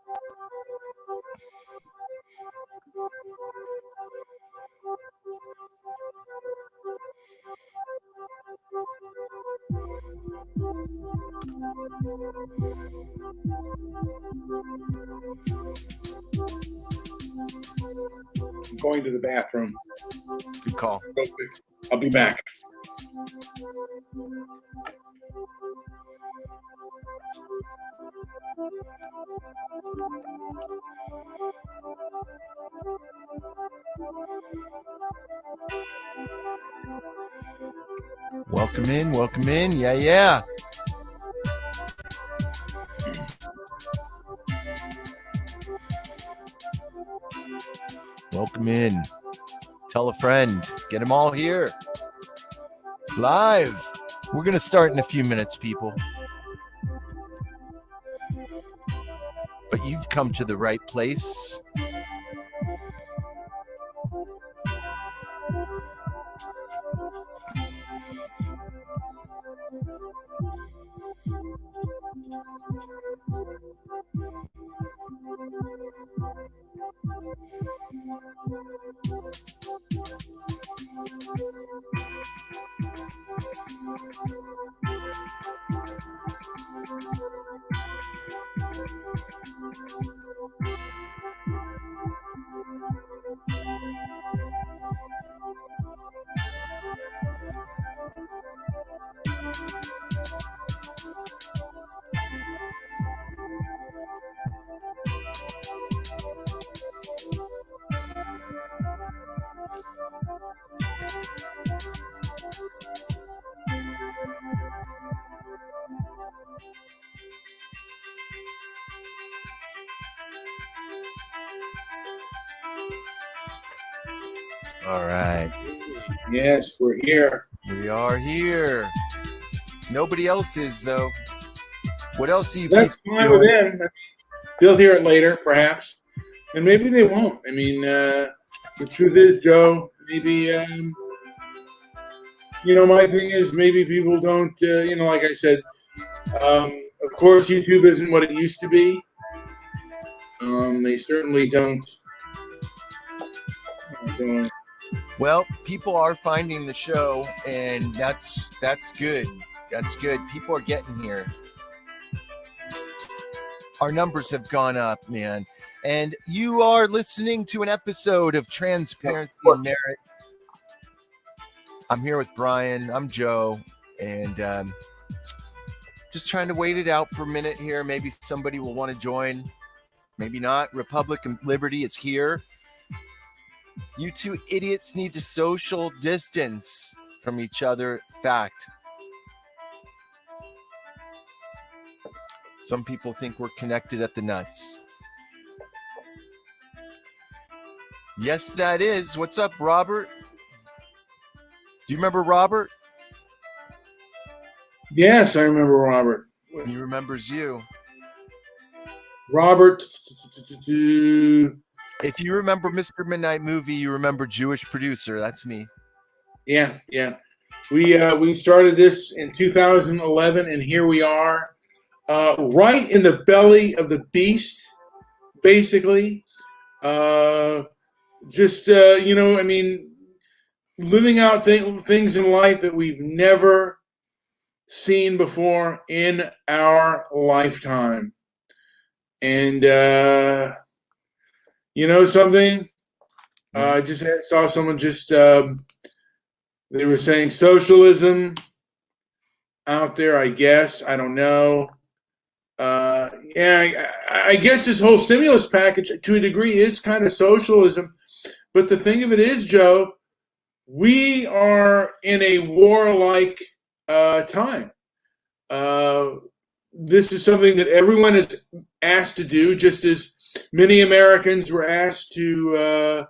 I'm going to the bathroom. Good call. I'll be back. Welcome in. Welcome in. Yeah, yeah. Welcome in. Tell a friend. Get them all here. Live. We're going to start in a few minutes, people. But you've come to the right place. All right. Yes, we're here. We are here. Nobody else is, though. What else are you That's people fine doing? with them. They'll hear it later, perhaps. And maybe they won't. I mean, the truth is, Joe, maybe, my thing is maybe people don't, like I said, of course, YouTube isn't what it used to be. They certainly don't. Well, people are finding the show, and that's good. That's good. People are getting here. Our numbers have gone up, man. And you are listening to an episode of Transparency and Merit. I'm here with Brian. I'm Joe. And just trying to wait it out for a minute here. Maybe somebody will want to join. Maybe not. Republic and Liberty is here. You two idiots need to social distance from each other. Fact. Some people think we're connected at the nuts. Yes, that is. What's up, Robert? Do you remember Robert? Yes, I remember Robert. He remembers you. Robert. If you remember Mr. Midnight Movie, you remember Jewish producer. That's me. Yeah. We started this in 2011, and here we are, right in the belly of the beast, basically. Living out things in life that we've never seen before in our lifetime. And something? I just saw someone they were saying socialism out there, I guess. I don't know. I guess this whole stimulus package, to a degree, is kind of socialism. But the thing of it is, Joe, we are in a warlike time. This is something that everyone is asked to do, just as many Americans were asked to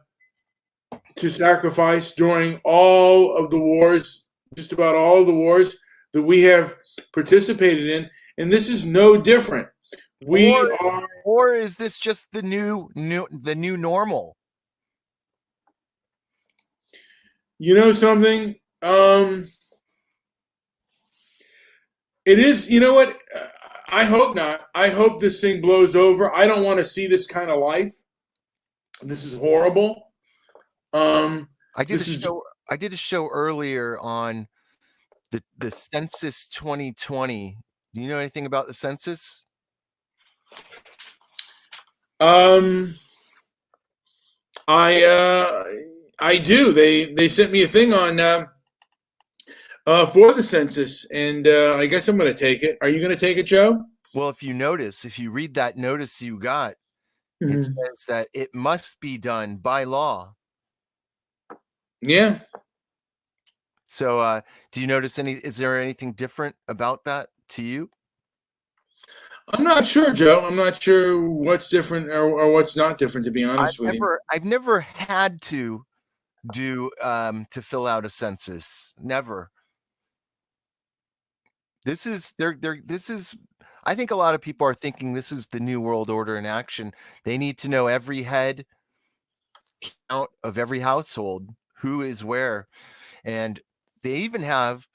sacrifice during all of the wars, just about all of the wars that we have participated in. And this is no different. Or is this just the new normal? You know something? It is. You know what? I hope not. I hope this thing blows over. I don't want to see this kind of life. This is horrible. I did a This is show. I did a show earlier on the census 2020. Do you know anything about the census? um I do. They sent me a thing on for the census, and I guess I'm going to take it. Are you going to take it, Joe? Well, if you read that notice you got, it Mhm. says that it must be done by law. Yeah. So, do you notice is there anything different about that to you? I'm not sure, Joe. I'm not sure what's different or what's not different, to be honest with you. I've never had to do to fill out a census. Never. This is this is I think a lot of people are thinking this is the new world order in action. They need to know every head count of every household, who is where. And they even have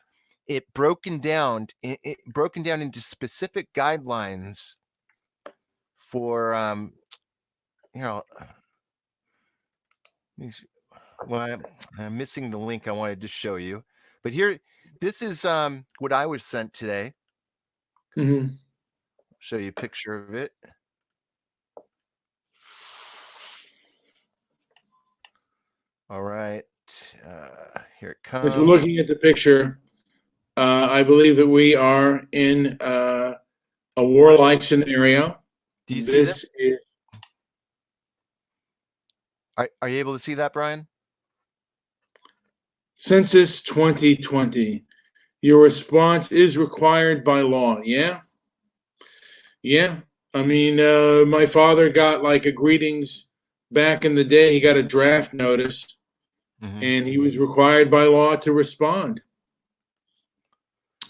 it broken down into specific guidelines for you know well, I'm missing the link I wanted to show you. But here, this is what I was sent today. Mm-hmm. Show you a picture of it. All right, here it comes. As we're looking at the picture, I believe that we are in a warlike scenario. Do you see that? Is Are you able to see that, Brian? Census 2020. Your response is required by law. Yeah. Yeah. I mean, my father got like a greetings back in the day. He got a draft notice, and he was required by law to respond,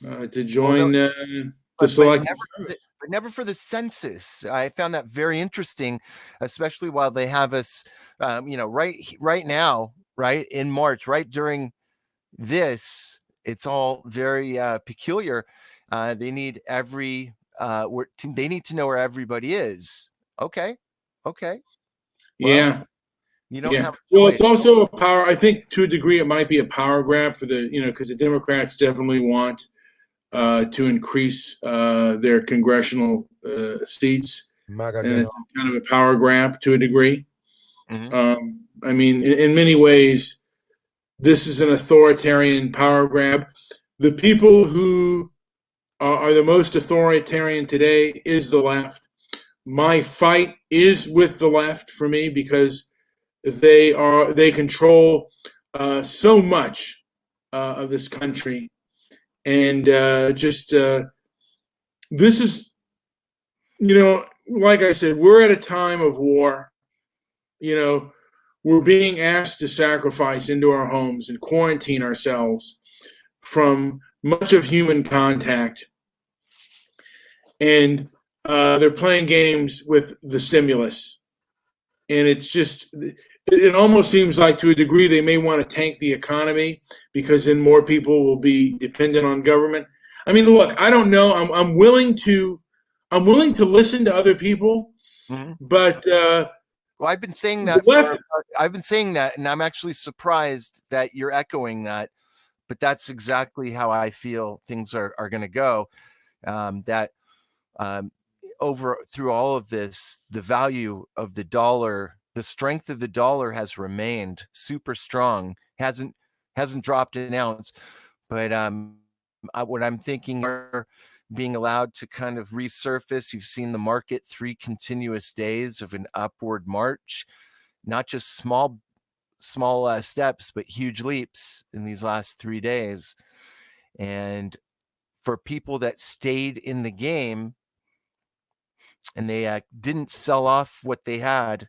to join the selective service. But never for the census. I found that very interesting, especially while they have us, right now, right in March, right during this. It's all very peculiar. They need they need to know where everybody is. Okay. Well, Yeah. you don't have a Well, choice. it's also a power. I think to a degree it might be a power grab for because the Democrats definitely want to increase their congressional seats, and it's kind of a power grab to a degree. I mean, in many ways, this is an authoritarian power grab. The people who are the most authoritarian today is the left. My fight is with the left for me because they control so much of this country, and this is, like I said, we're at a time of war. We're being asked to sacrifice into our homes and quarantine ourselves from much of human contact, and they're playing games with the stimulus, and it almost seems like to a degree they may want to tank the economy because then more people will be dependent on government. I mean, look, I don't know. I'm willing to listen to other people, but well, I've been saying that. I've been saying that, and I'm actually surprised that you're echoing that. But that's exactly how I feel things are going to go. Over through all of this, the value of the dollar, the strength of the dollar has remained super strong. Hasn't dropped an ounce. But what I'm thinking are being allowed to kind of resurface. You've seen the market 3 continuous days of an upward march, not just small steps, but huge leaps in these last 3 days. And for people that stayed in the game and they didn't sell off what they had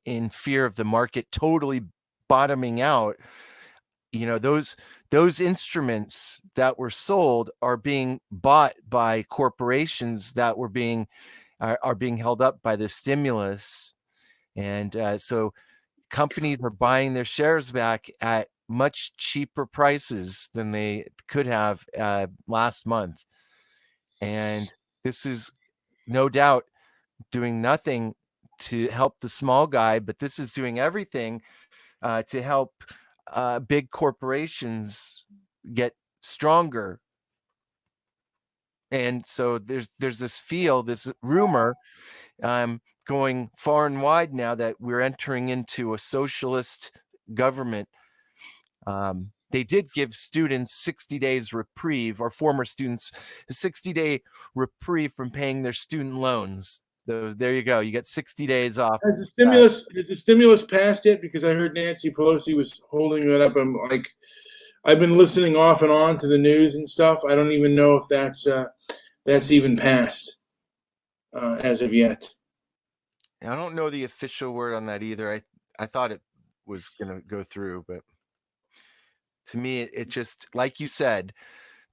in fear of the market totally bottoming out, those instruments that were sold are being bought by corporations that are being held up by the stimulus. And so companies are buying their shares back at much cheaper prices than they could have last month. And this is no doubt doing nothing to help the small guy, but this is doing everything to help big corporations get stronger. And so there's this rumor going far and wide now that we're entering into a socialist government. They did give students 60 days reprieve, or former students a 60-day reprieve from paying their student loans. So there you go. You get 60 days off. Has the stimulus passed yet? Because I heard Nancy Pelosi was holding it up. I'm like, I've been listening off and on to the news and stuff. I don't even know if that's even passed as of yet. I don't know the official word on that either. I thought it was going to go through, but to me, it just, like you said,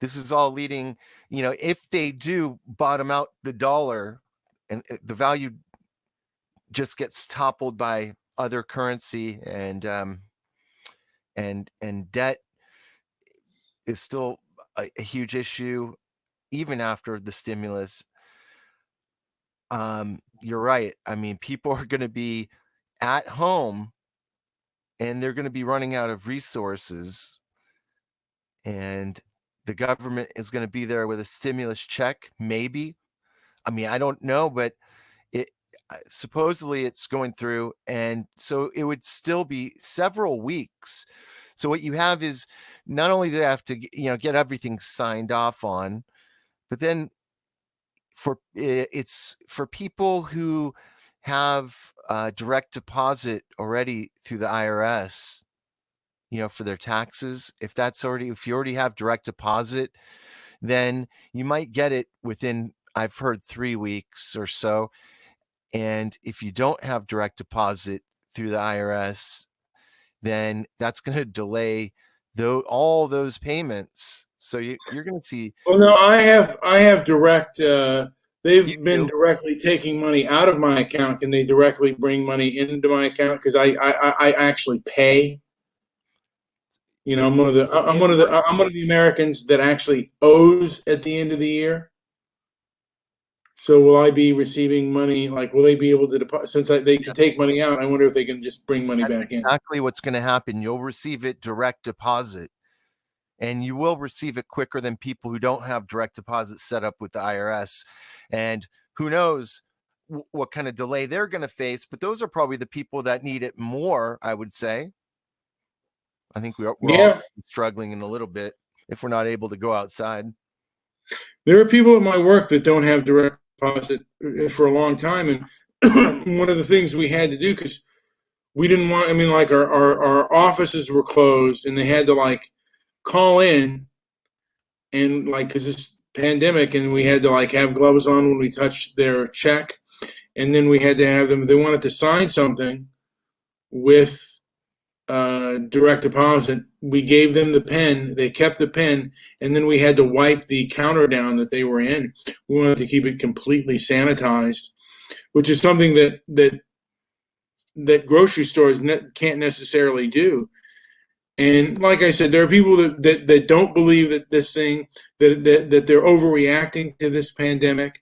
this is all leading, if they do bottom out the dollar and the value just gets toppled by other currency, and debt is still a huge issue even after the stimulus. You're right. I mean, people are going to be at home and they're going to be running out of resources, and the government is going to be there with a stimulus check, maybe. I mean, I don't know, but it supposedly it's going through, and so it would still be several weeks. So what you have is, not only do they have to get everything signed off on, but then it's for people who have direct deposit already through the IRS, for their taxes. If you already have direct deposit, then you might get it within, I've heard, 3 weeks or so. And if you don't have direct deposit through the IRS, then that's going to delay all those payments. So you're going to see. Well, no, I have direct. They've been directly taking money out of my account, and they directly bring money into my account because I actually pay. I'm one of the Americans that actually owes at the end of the year. So will I be receiving money? Like, will they be able to deposit? Since they can take money out, I wonder if they can just bring money back in. Exactly what's going to happen. You'll receive it direct deposit, and you will receive it quicker than people who don't have direct deposit set up with the IRS. And who knows what kind of delay they're going to face, but those are probably the people that need it more, I would say. I think we're all struggling in a little bit if we're not able to go outside. There are people at my work that don't have direct deposit for a long time, and one of the things we had to do, because we didn't want, our offices were closed, and they had to call in, and because this pandemic, and we had to have gloves on when we touched their check, and then we had to have them, they wanted to sign something with direct deposit. We gave them the pen, they kept the pen, and then we had to wipe the counter down that they were in. We wanted to keep it completely sanitized, which is something that grocery stores can't necessarily do. And like I said, there are people that don't believe that this thing, that they're overreacting to this pandemic.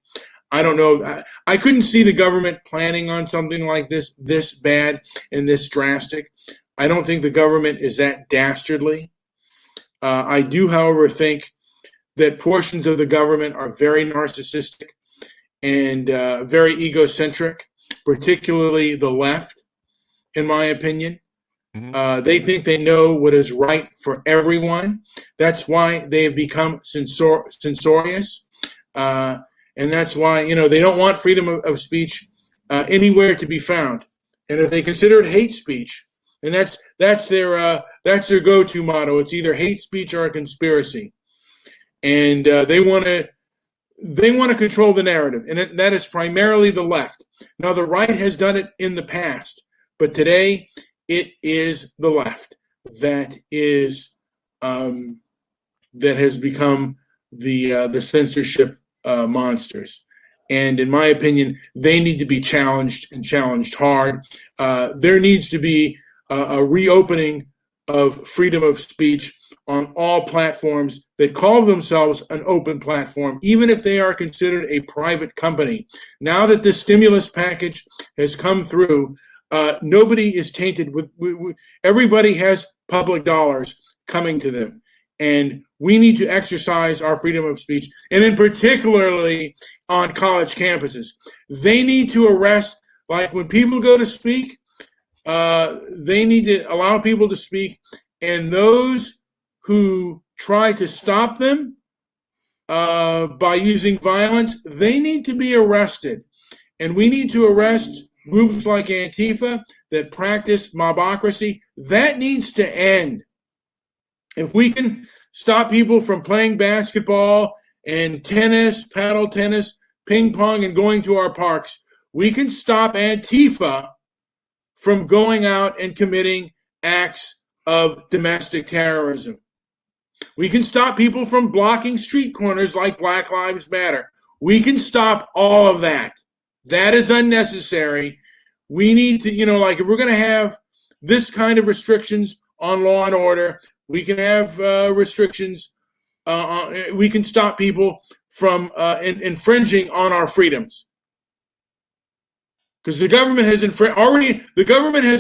I don't know. I couldn't see the government planning on something like this bad and this drastic. I don't think the government is that dastardly. I do, however, think that portions of the government are very narcissistic and very egocentric, particularly the left, in my opinion. Mm-hmm. They think they know what is right for everyone. That's why they have become censorious. And that's why, they don't want freedom of speech anywhere to be found. And if they consider it hate speech, and that's their go-to motto. It's either hate speech or a conspiracy, and they want to control the narrative, and that is primarily the left. Now, the right has done it in the past, but today it is the left that has become the censorship monsters. And in my opinion, they need to be challenged, and challenged hard. There needs to be a reopening of freedom of speech on all platforms that call themselves an open platform, even if they are considered a private company. Now that the stimulus package has come through, nobody is tainted with everybody has public dollars coming to them. And we need to exercise our freedom of speech, and in particularly on college campuses. They need to arrest, like when people go to speak, they need to allow people to speak, and those who try to stop them by using violence, they need to be arrested. And we need to arrest groups like Antifa that practice mobocracy. That needs to end. If we can stop people from playing basketball and tennis, paddle tennis, ping pong, and going to our parks, we can stop Antifa from going out and committing acts of domestic terrorism. We can stop people from blocking street corners like Black Lives Matter. We can stop all of that. That is unnecessary. We need to, like if we're going to have this kind of restrictions on law and order, we can have restrictions. We can stop people from infringing on our freedoms. Because the government has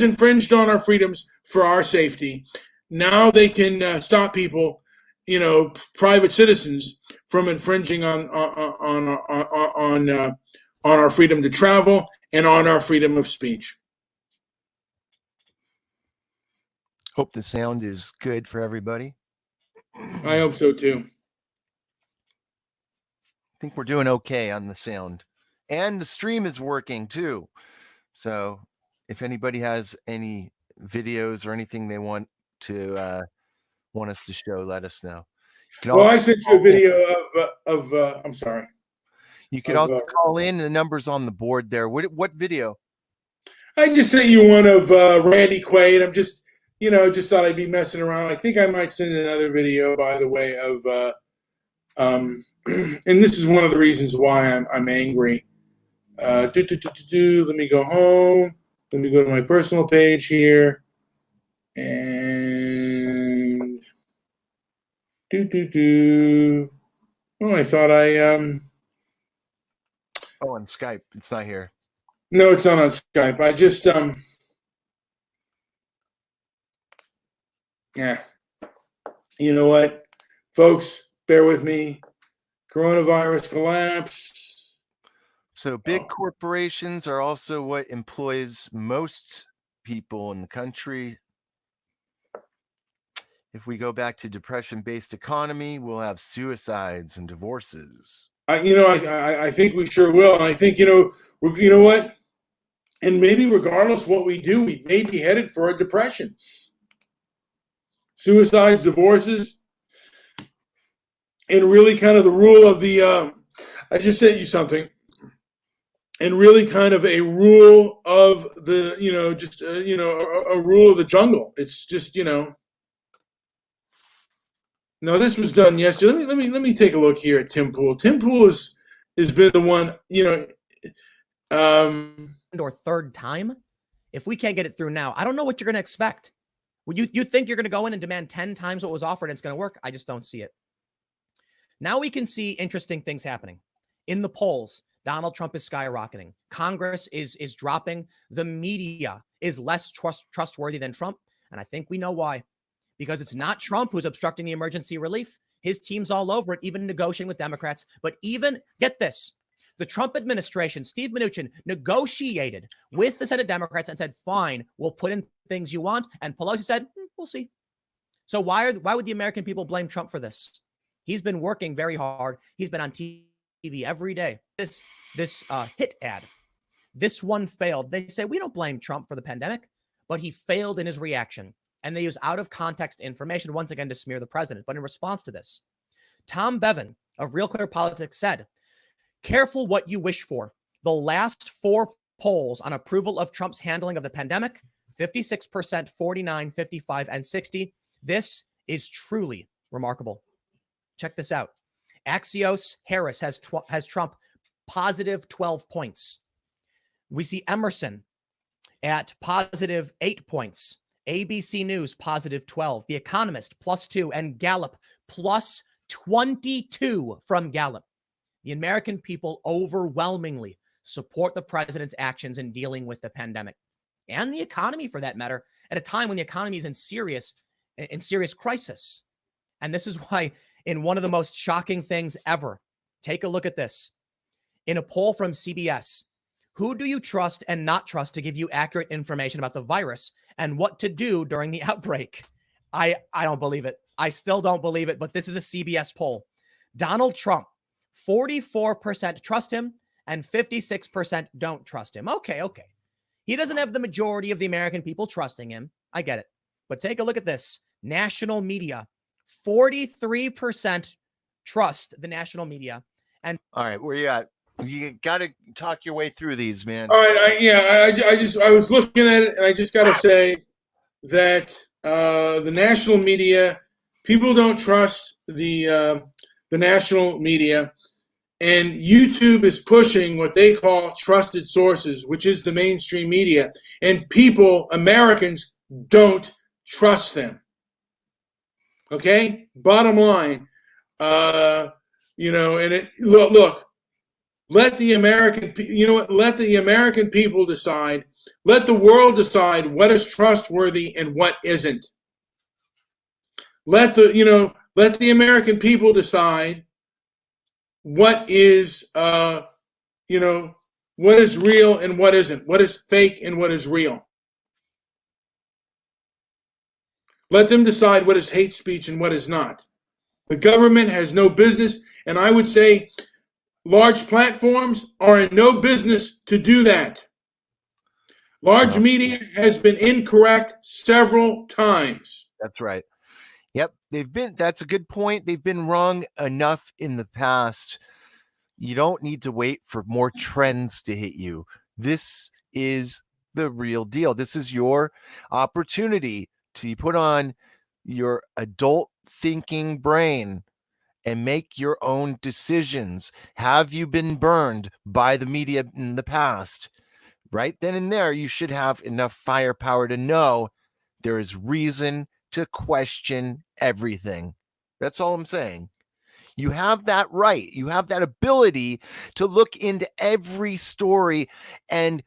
infringed on our freedoms for our safety. Now they can stop people, private citizens, from infringing on our freedom to travel and on our freedom of speech. Hope the sound is good for everybody. I hope so too. I think we're doing okay on the sound, and the stream is working too. So if anybody has any videos or anything they want us to show, let us know. I sent you a video of I'm sorry. You could also call in. The numbers on the board there. What video? I just sent you one of Randy Quaid. I'm just thought I'd be messing around. I think I might send another video, by the way, of and this is one of the reasons why I'm angry. Let me go home. Let me go to my personal page here, and Oh, I thought Oh, on Skype, it's not here. No, it's not on Skype. I just yeah. You know what, folks? Bear with me. Coronavirus collapse. So big corporations are also what employs most people in the country. If we go back to depression-based economy, we'll have suicides and divorces. I think we sure will. And I think, you know what? And maybe regardless of what we do, we may be headed for a depression. Suicides, divorces, and really kind of the rule of the, I just sent you something, and really kind of a rule of the, a rule of the jungle. It's just, No, this was done yesterday. Let me take a look here at Tim Pool. Tim Pool has been the one, or third time. If we can't get it through now, I don't know what you're going to expect. Would you think you're going to go in and demand 10 times what was offered and it's going to work? I just don't see it. Now we can see interesting things happening. In the polls, Donald Trump is skyrocketing. Congress is dropping. The media is less trustworthy than Trump. And I think we know why. Because it's not Trump who's obstructing the emergency relief. His team's all over it, even negotiating with Democrats. But even, get this, the Trump administration, Steve Mnuchin, negotiated with the Senate Democrats and said, fine, we'll put in things you want. And Pelosi said, we'll see. So why would the American people blame Trump for this? He's been working very hard. He's been on TV every day. This hit ad, this one failed. They say, we don't blame Trump for the pandemic, but he failed in his reaction. And they use out of context information once again to smear the president. But in response to this, Tom Bevan of Real Clear Politics said, careful what you wish for. The last 4 polls on approval of Trump's handling of the pandemic, 56%, 49, 55, and 60. This is truly remarkable. Check this out. Axios Harris has Trump positive 12 points. We see Emerson at positive 8 points. ABC News, positive 12. The Economist, +2. And Gallup, +22 from Gallup. The American people overwhelmingly support the president's actions in dealing with the pandemic and the economy, for that matter, at a time when the economy is in serious crisis. And this is why, in one of the most shocking things ever, take a look at this. In a poll from CBS, who do you trust and not trust to give you accurate information about the virus and what to do during the outbreak? I don't believe it. I still don't believe it, but this is a CBS poll. Donald Trump, 44% trust him and 56% don't trust him. Okay. He doesn't have the majority of the American people trusting him. I get it. But take a look at this. National media, 43% trust the national media. And all right, where you at? You got to talk your way through these, man. All right, I was looking at it, and I just got to say that the national media, people don't trust the national media, and YouTube is pushing what they call trusted sources, which is the mainstream media, and people, Americans, don't trust them. Okay, bottom line, and look. Let the American people decide. Let the world decide what is trustworthy and what isn't. Let the American people decide what is what is real and what isn't, what is fake and what is real. Let them decide what is hate speech and what is not. The government has no business, and I would say large platforms are in no business to do that. Large media has been incorrect several times. That's right. Yep, that's a good point. They've been wrong enough in the past. You don't need to wait for more trends to hit you. This is the real deal. This is your opportunity to put on your adult thinking brain and make your own decisions. Have you been burned by the media in the past? Right then and there, you should have enough firepower to know there is reason to question everything. That's all I'm saying. You have that right. You have that ability to look into every story and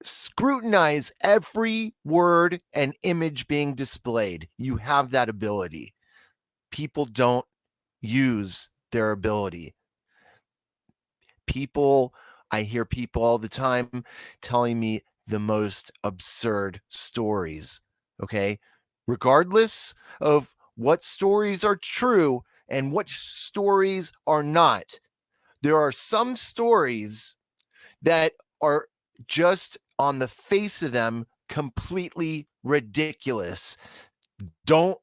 scrutinize every word and image being displayed. You have that ability. People don't use their ability. I hear people all the time telling me the most absurd stories, okay? Regardless of what stories are true and what stories are not, there are some stories that are just on the face of them completely ridiculous. Don't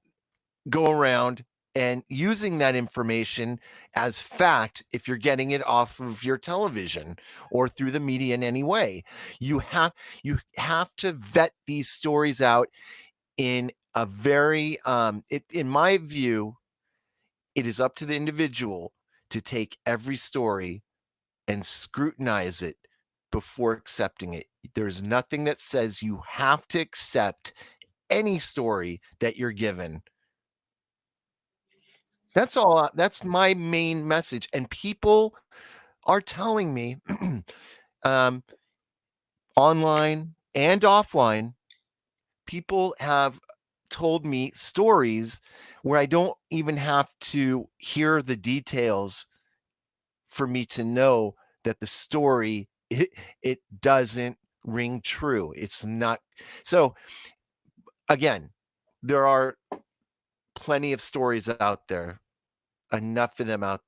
go around and using that information as fact if you're getting it off of your television or through the media in any way. You have to vet these stories out in a very in my view, it is up to the individual to take every story and scrutinize it before accepting it. There's nothing that says you have to accept any story that you're given. That's all. That's my main message. And people are telling me online and offline, people have told me stories where I don't even have to hear the details for me to know that the story, it doesn't ring true. It's not. So again, there are plenty of stories out there, enough of them out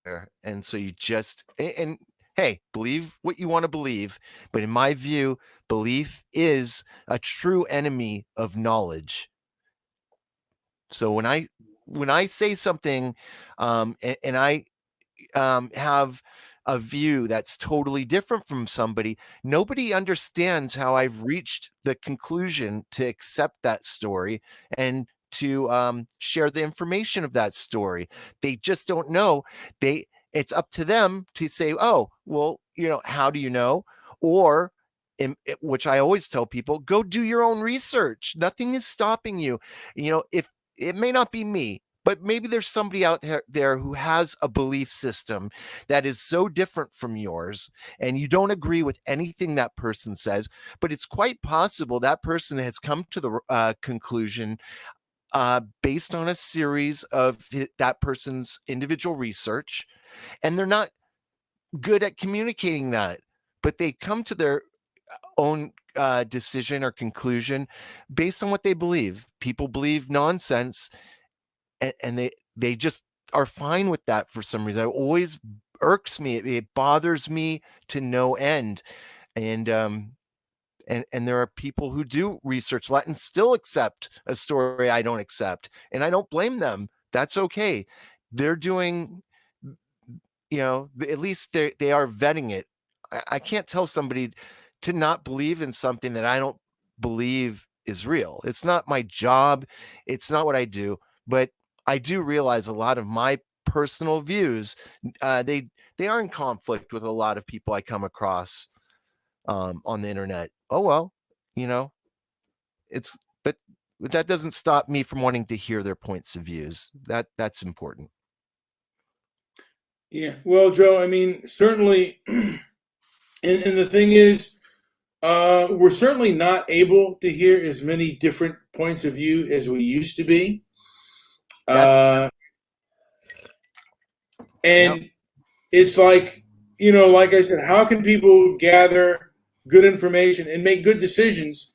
there. And so you just, and hey, believe what you want to believe. But in my view, belief is a true enemy of knowledge. So when I say something and I have a view that's totally different from somebody, nobody understands how I've reached the conclusion to accept that story and to share the information of that story. They just don't know. It's up to them to say, oh, well, how do you know? Or which I always tell people, go do your own research. Nothing is stopping you. If it may not be me, but maybe there's somebody out there who has a belief system that is so different from yours, and you don't agree with anything that person says, but it's quite possible that person has come to the conclusion based on a series of that person's individual research, and they're not good at communicating that, but they come to their own decision or conclusion based on what they believe. People believe nonsense, and they just are fine with that for some reason. It always irks me. It bothers me to no end. And there are people who do research that and still accept a story I don't accept, and I don't blame them. That's okay. They're doing, at least they are vetting it. I can't tell somebody to not believe in something that I don't believe is real. It's not my job. It's not what I do. But I do realize a lot of my personal views, they are in conflict with a lot of people I come across on the internet. Oh, well, but that doesn't stop me from wanting to hear their points of views. That's important. Yeah. Well, Joe, I mean, certainly, and the thing is, we're certainly not able to hear as many different points of view as we used to be. And it's like, like I said, how can people gather good information and make good decisions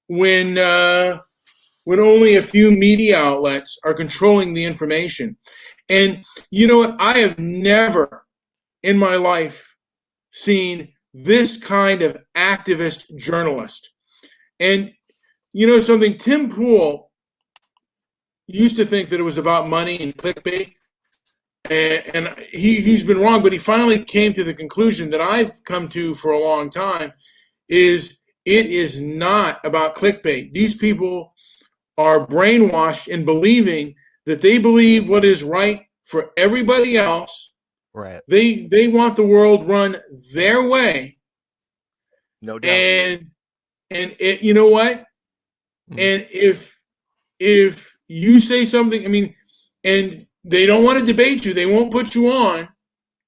when only a few media outlets are controlling the information? And you know what? I have never in my life seen this kind of activist journalist. And something, Tim Pool used to think that it was about money and clickbait. And he's been wrong, but he finally came to the conclusion that I've come to for a long time, is it is not about clickbait. These people are brainwashed in believing that they believe what is right for everybody else. Right. They want the world run their way. No doubt. And you know what? Mm-hmm. And if you say something, I mean, and they don't want to debate you, they won't put you on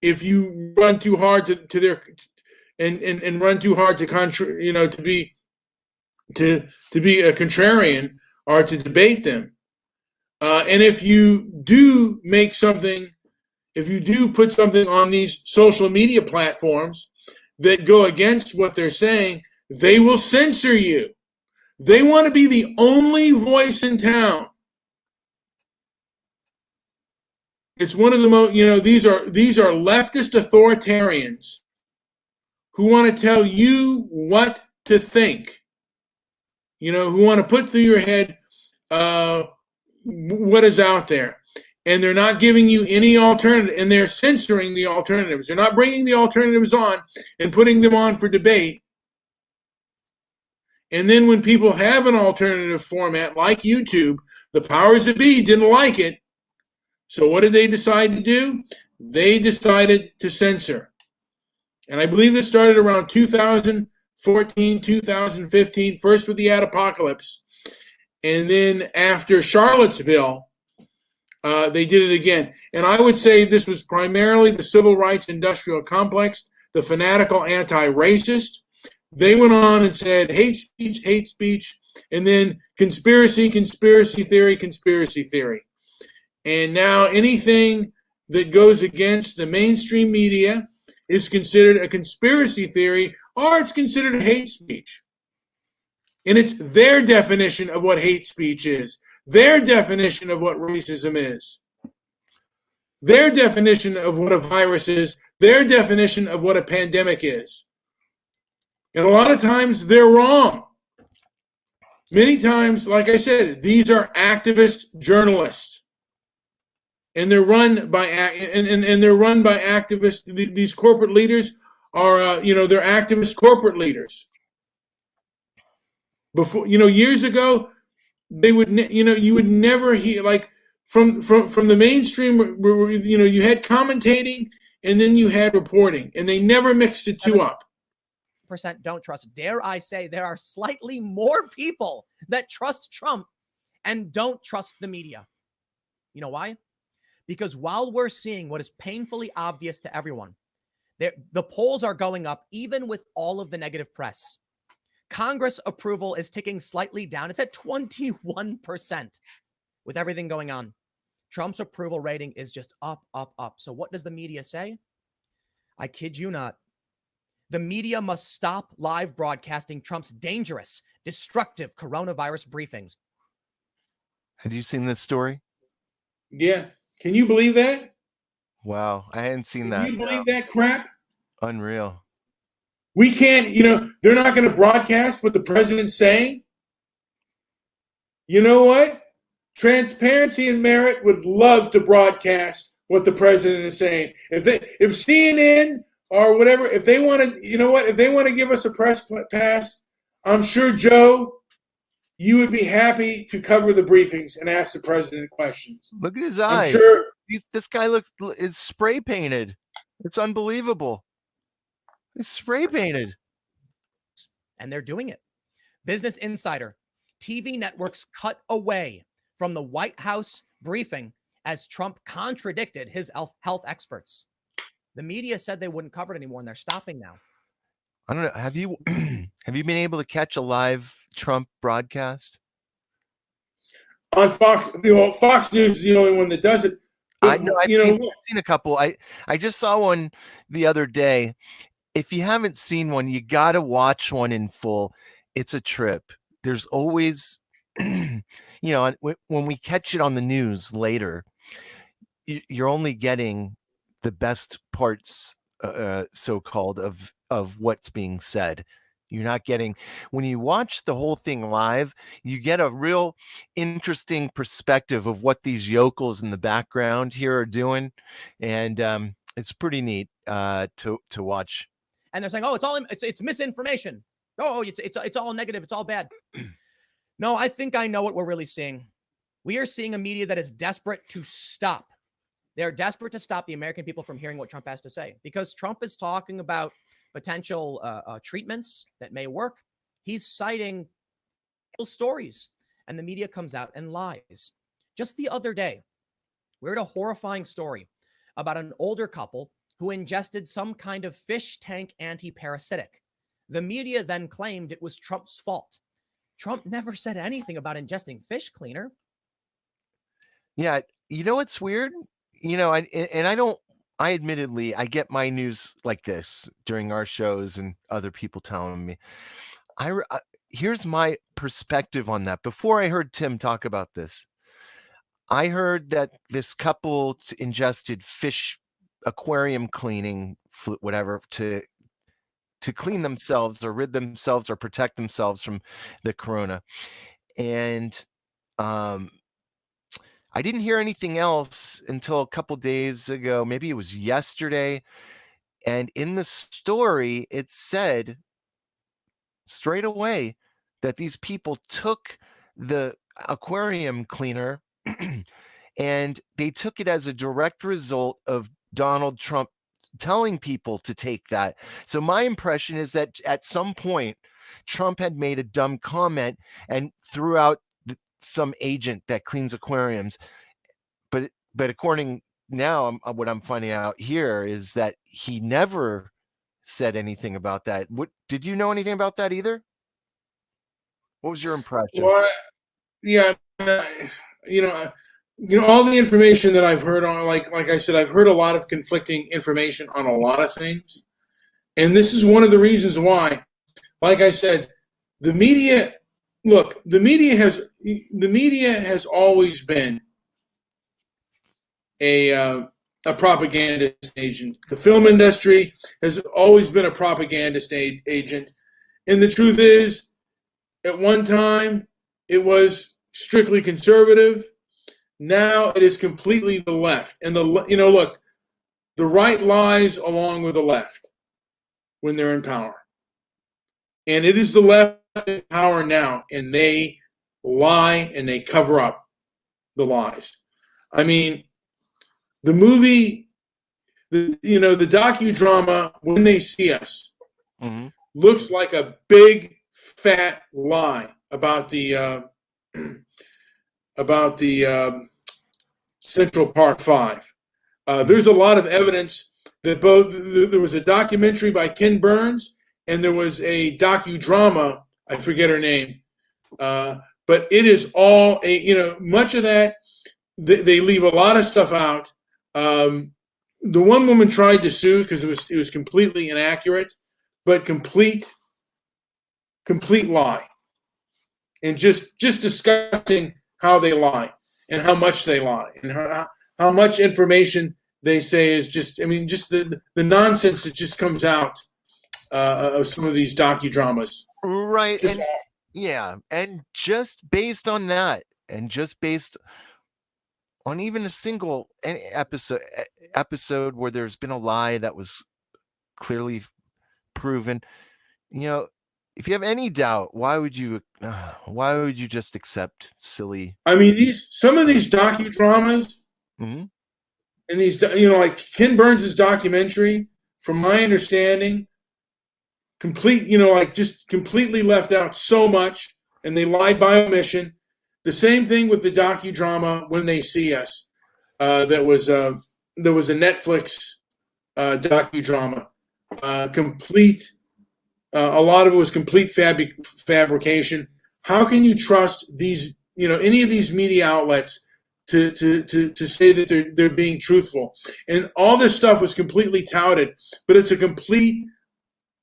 if you run too hard to their and run too hard to to be a contrarian or to debate them. And if you do put something on these social media platforms that go against what they're saying, they will censor you. They want to be the only voice in town. It's one of the most, these are leftist authoritarians who want to tell you what to think, who want to put through your head what is out there. And they're not giving you any alternative, and they're censoring the alternatives. They're not bringing the alternatives on and putting them on for debate. And then when people have an alternative format like YouTube, the powers that be didn't like it. So what did they decide to do? They decided to censor. And I believe this started around 2014, 2015, first with the Adpocalypse. And then after Charlottesville, they did it again. And I would say this was primarily the civil rights industrial complex, the fanatical anti-racist. They went on and said hate speech, and then conspiracy theory. And now anything that goes against the mainstream media is considered a conspiracy theory, or it's considered hate speech. And it's their definition of what hate speech is, their definition of what racism is, their definition of what a virus is, their definition of what a pandemic is. And a lot of times they're wrong. Many times, like I said, these are activist journalists. And they're run by activists. These corporate leaders are, they're activist corporate leaders. Before, years ago, they would, you would never hear, like, from the mainstream. You had commentating and then you had reporting, and they never mixed the two up. don't trust. Dare I say there are slightly more people that trust Trump and don't trust the media. You know why? Because while we're seeing what is painfully obvious to everyone, the polls are going up even with all of the negative press. Congress approval is ticking slightly down. It's at 21% with everything going on. Trump's approval rating is just up, up, up. So what does the media say? I kid you not. The media must stop live broadcasting Trump's dangerous, destructive coronavirus briefings. Have you seen this story? Yeah. Can you believe that? Wow, I hadn't seen Can that. you believe that crap? Unreal. We can't, they're not going to broadcast what the president's saying. You know what? Transparency and Merit would love to broadcast what the president is saying. If CNN or whatever, if they want to, if they want to give us a press pass, I'm sure, Joe, you would be happy to cover the briefings and ask the president questions. Look at his eyes. I'm sure. This guy is spray painted. It's unbelievable. It's spray painted. And they're doing it. Business Insider, TV networks cut away from the White House briefing as Trump contradicted his health experts. The media said they wouldn't cover it anymore, and they're stopping now. I don't know. Have you been able to catch a live Trump broadcast? On Fox, Fox News is the only one that does it. I know. I've seen a couple. I just saw one the other day. If you haven't seen one, you got to watch one in full. It's a trip. There's always, when we catch it on the news later, you're only getting the best parts, so-called, of what's being said. You're not getting, when you watch the whole thing live, you get a real interesting perspective of what these yokels in the background here are doing. And it's pretty neat to watch. And they're saying, oh, it's misinformation. Oh, it's all negative. It's all bad. No, I think I know what we're really seeing. We are seeing a media that is desperate to stop. They're desperate to stop the American people from hearing what Trump has to say, because Trump is talking about potential treatments that may work. He's citing stories, and the media comes out and lies. Just the other day, we heard a horrifying story about an older couple who ingested some kind of fish tank anti-parasitic. The media then claimed it was Trump's fault. Trump never said anything about ingesting fish cleaner. Yeah, what's weird? I admittedly, I get my news like this during our shows and other people telling me. Here's my perspective on that. Before I heard Tim talk about this, I heard that this couple ingested fish aquarium cleaning, whatever, to clean themselves or rid themselves or protect themselves from the corona. And I didn't hear anything else until a couple days ago. Maybe it was yesterday. And in the story, it said straight away that these people took the aquarium cleaner and they took it as a direct result of Donald Trump telling people to take that. So my impression is that at some point, Trump had made a dumb comment and threw out some agent that cleans aquariums, but according now, what I'm finding out here is that he never said anything about that. What did you know anything about that either? What was your impression? Well, yeah, all the information that I've heard on, like I said, I've heard a lot of conflicting information on a lot of things, and this is one of the reasons why. Like I said, the media. Look, the media has always been a propagandist agent. The film industry has always been a propagandist agent. And the truth is, at one time, it was strictly conservative. Now it is completely the left. And look, the right lies along with the left when they're in power. And it is the left in power now, and they lie and they cover up the lies. I mean, the movie, the docudrama When They See Us, mm-hmm. looks like a big fat lie about the Central Park Five. There's a lot of evidence that both there was a documentary by Ken Burns and there was a docudrama. I forget her name, but it is all much of that. They leave a lot of stuff out. The one woman tried to sue because it was completely inaccurate, but complete lie, and just discussing how they lie and how much they lie and how much information they say is just the nonsense that just comes out of some of these docudramas. Right. And just based on that, and just based on even a single episode where there's been a lie that was clearly proven, if you have any doubt, why would you just accept silly? I mean, some of these docudramas, mm-hmm. and these, like Ken Burns' documentary, from my understanding, just completely left out so much, and they lied by omission. The same thing with the docudrama When They See Us. There was a Netflix docudrama. A lot of it was complete fabrication. How can you trust these, any of these media outlets to say that they're being truthful? And all this stuff was completely touted, but it's a complete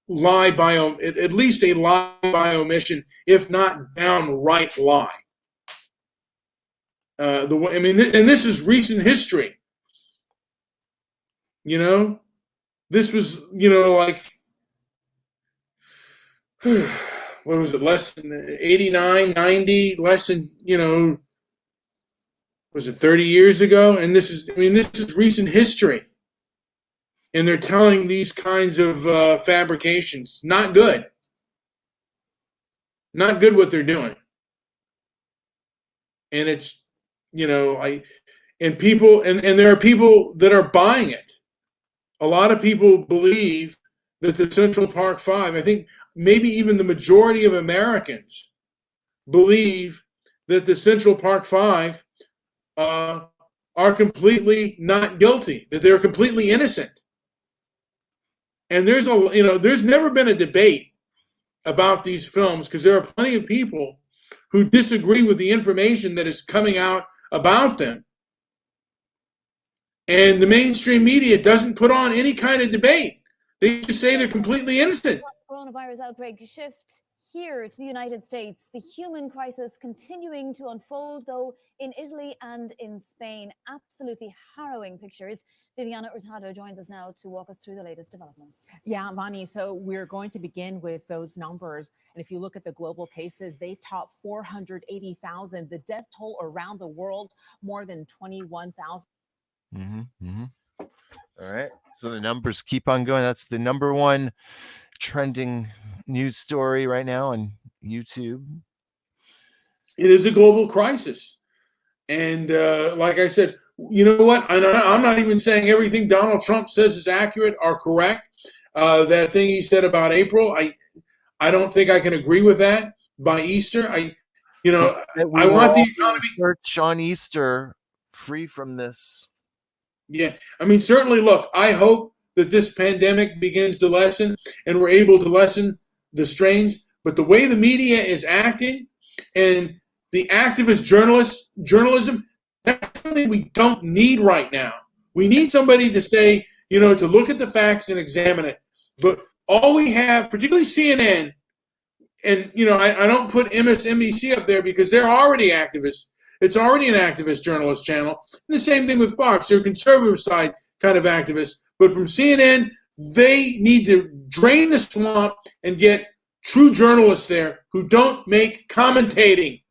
lie at least a lie by omission, if not downright lie. And this is recent history. This was, like, what was it, less than 89, 90, less than, was it 30 years ago? And this is recent history. And they're telling these kinds of fabrications. Not good. Not good what they're doing. And it's, and there are people that are buying it. A lot of people believe that the Central Park Five, I think maybe even the majority of Americans believe that the Central Park Five are completely not guilty, that they're completely innocent. And there's never been a debate about these films because there are plenty of people who disagree with the information that is coming out about them. And the mainstream media doesn't put on any kind of debate. They just say they're completely innocent. Coronavirus outbreak shift here to the United States. The human crisis continuing to unfold, though, in Italy and in Spain. Absolutely harrowing pictures. Viviana Hurtado joins us now to walk us through the latest developments. Yeah, Vani, so we're going to begin with those numbers. And if you look at the global cases, they top 480,000. The death toll around the world, more than 21,000. Mm-hmm. Mm-hmm. All right. So the numbers keep on going. That's the number one trending news story right now on YouTube. It is a global crisis. And like I said, you know what? I'm not even saying everything Donald Trump says is accurate or correct. That thing he said about April, I don't think I can agree with that. By Easter, I want the economy. Church on Easter free from this. Yeah. Certainly, look, I hope that this pandemic begins to lessen and we're able to lessen the strains. But the way the media is acting and the activist journalism, that's something we don't need right now. We need somebody to say, to look at the facts and examine it. But all we have, particularly CNN, and, I don't put MSNBC up there because they're already activists. It's already an activist journalist channel. And the same thing with Fox. They're conservative side kind of activists. But from CNN, they need to drain the swamp and get true journalists there who don't make commentating.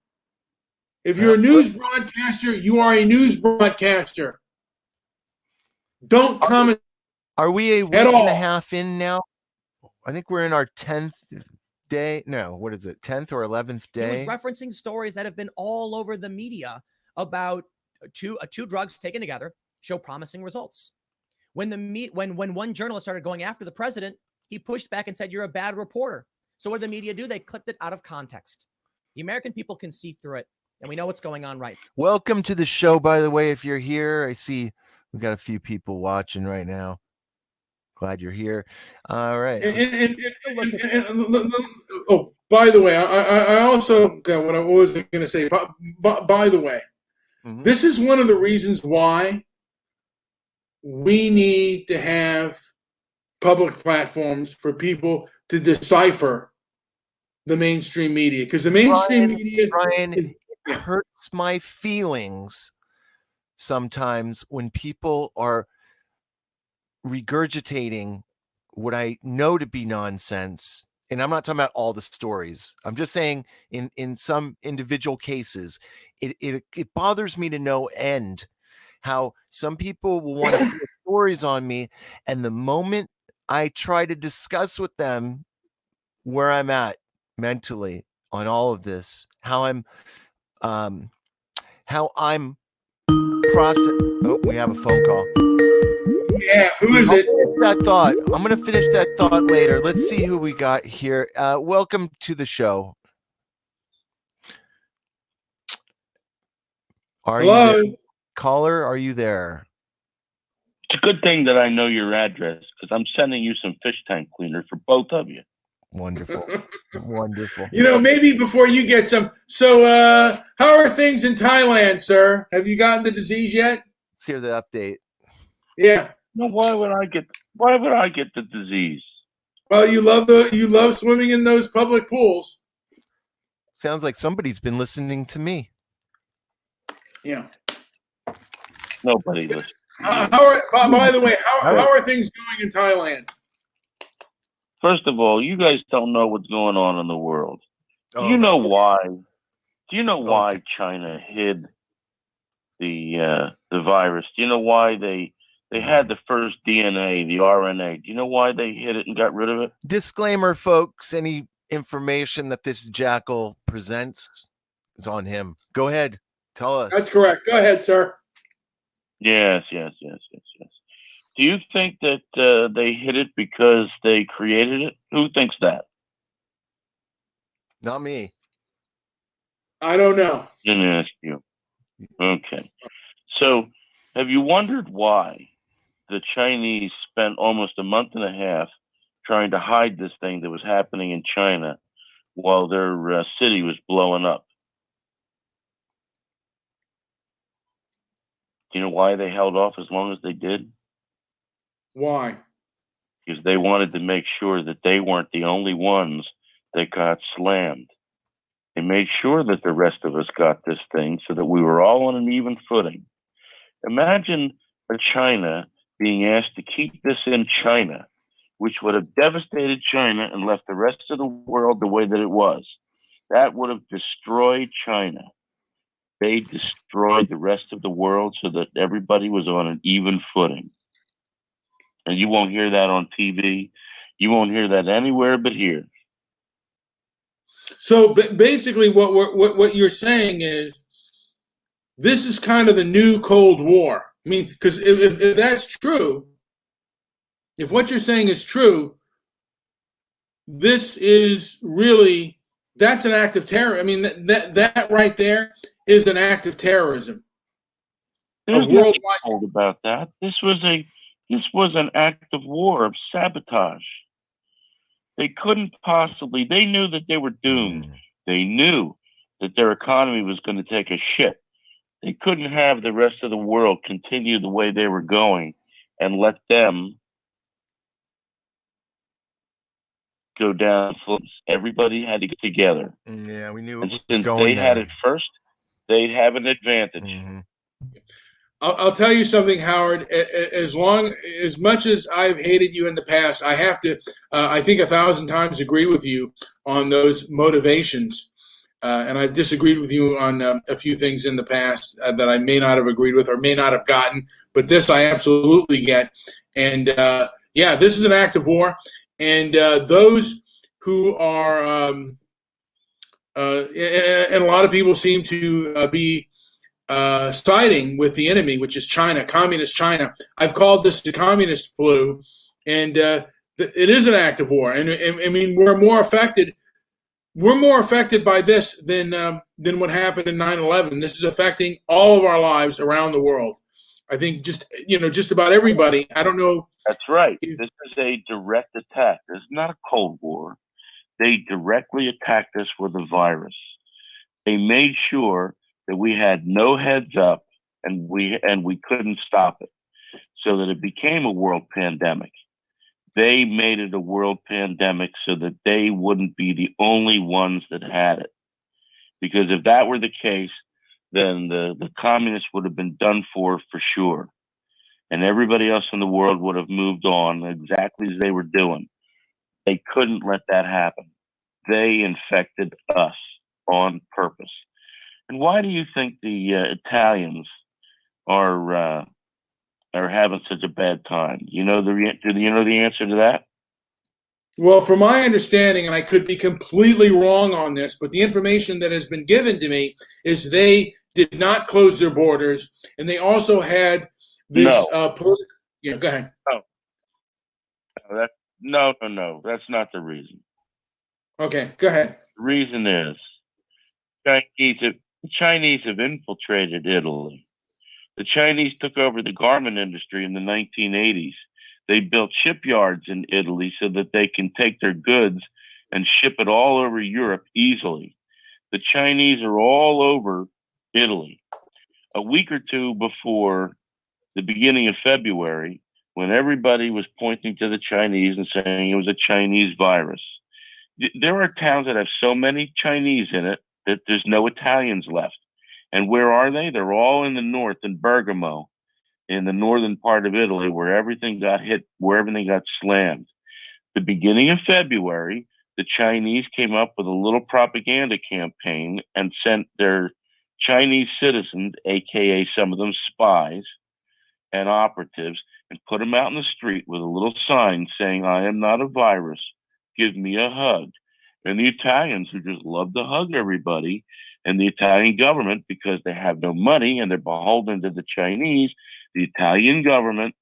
If you're a news broadcaster, you are a news broadcaster. Don't comment. Are we a week and a half in now? I think we're in our 10th day. No, what is it? 10th or 11th day? He was referencing stories that have been all over the media about two drugs taken together show promising results. When one journalist started going after the president, he pushed back and said, "You're a bad reporter." So what did the media do? They clipped it out of context. The American people can see through it, and we know what's going on right. Welcome to the show, by the way. If you're here, I see we've got a few people watching right now. Glad you're here. All right. Oh, by the way, I also what I was going to say. By the way, this is one of the reasons why we need to have public platforms for people to decipher the mainstream media, because the mainstream media, Brian, it hurts my feelings sometimes when people are regurgitating what I know to be nonsense. And I'm not talking about all the stories. I'm just saying in some individual cases, it bothers me to no end how some people will want to hear stories on me. And the moment I try to discuss with them where I'm at mentally on all of this, how I'm process. Oh, we have a phone call. Yeah, who is it? That thought. I'm going to finish that thought later. Let's see who we got here. Welcome to the show. Hello? You there? Caller, are you there? It's a good thing that I know your address, because I'm sending you some fish tank cleaner for both of you. Wonderful. Wonderful. You know, maybe before you get some. So, how are things in Thailand, sir? Have you gotten the disease yet? Let's hear the update. Yeah. No, why would I get the disease? Well, you love swimming in those public pools. Sounds like somebody's been listening to me. Yeah. Nobody listens. By the way, how are things going in Thailand? First of all, you guys don't know what's going on in the world. Oh, Do you know okay. why? Do you know why Okay. China hid the virus? Do you know why they had the first DNA, the RNA? Do you know why they hid it and got rid of it? Disclaimer, folks. Any information that this jackal presents is on him. Go ahead. Tell us. That's correct. Go ahead, sir. Yes. Do you think that they hid it because they created it? Who thinks that? Not me. I don't know. Didn't ask you. Okay. So, have you wondered why the Chinese spent almost a month and a half trying to hide this thing that was happening in China while their city was blowing up? Do you know why they held off as long as they did? Why? Because they wanted to make sure that they weren't the only ones that got slammed. They made sure that the rest of us got this thing so that we were all on an even footing. Imagine China being asked to keep this in China, which would have devastated China and left the rest of the world the way that it was. That would have destroyed China. They destroyed the rest of the world so that everybody was on an even footing. And you won't hear that on TV. You won't hear that anywhere but here. So basically, what you're saying is this is kind of the new Cold War. I mean, because if that's true, if what you're saying is true, this is really, that's an act of terror. I mean, that right there is an act of terrorism. There's nothing worldwide cold about that. This was an act of war, of sabotage. They couldn't possibly, they knew that they were doomed. They knew that their economy was going to take a shit. They couldn't have the rest of the world continue the way they were going and let them go down. Everybody had to get together. Yeah, we knew And it was since going they had there. it first, they'd have an advantage. Mhm. I'll tell you something, Howard. As much as I've hated you in the past, I have to, I think 1,000 times agree with you on those motivations. And I've disagreed with you on a few things in the past that I may not have agreed with or may not have gotten. But this I absolutely get. And yeah, this is an act of war. And those who are, and a lot of people seem to be siding with the enemy, which is China, communist China. I've called this the communist flu, and It is an act of war, and I mean we're more affected. We're more affected by this than what happened in 9/11. This is affecting all of our lives around the world. I think just about everybody. I don't know. That's right. This is a direct attack. This is not a Cold War. They directly attacked us with a virus. They made sure that we had no heads up, and we couldn't stop it, so that it became a world pandemic. They made it a world pandemic so that they wouldn't be the only ones that had it. Because if that were the case, then the communists would have been done for sure. And everybody else in the world would have moved on exactly as they were doing. They couldn't let that happen. They infected us on purpose. And why do you think the Italians are having such a bad time? Do you know the answer to that? Well, from my understanding, and I could be completely wrong on this, but the information that has been given to me is they did not close their borders, and they also had this political. Yeah, go ahead. No. That's not the reason. Okay, go ahead. The reason is the Chinese have infiltrated Italy. The Chinese took over the garment industry in the 1980s. They built shipyards in Italy so that they can take their goods and ship it all over Europe easily. The Chinese are all over Italy. A week or two before the beginning of February, when everybody was pointing to the Chinese and saying it was a Chinese virus, there are towns that have so many Chinese in it that there's no Italians left. And where are they? They're all in the north, in Bergamo, in the northern part of Italy, where everything got hit, where everything got slammed. The beginning of February, the Chinese came up with a little propaganda campaign and sent their Chinese citizens, aka some of them spies and operatives, and put them out in the street with a little sign saying, "I am not a virus. Give me a hug." And the Italians, who just love to hug everybody, and the Italian government, because they have no money and they're beholden to the Chinese, the Italian government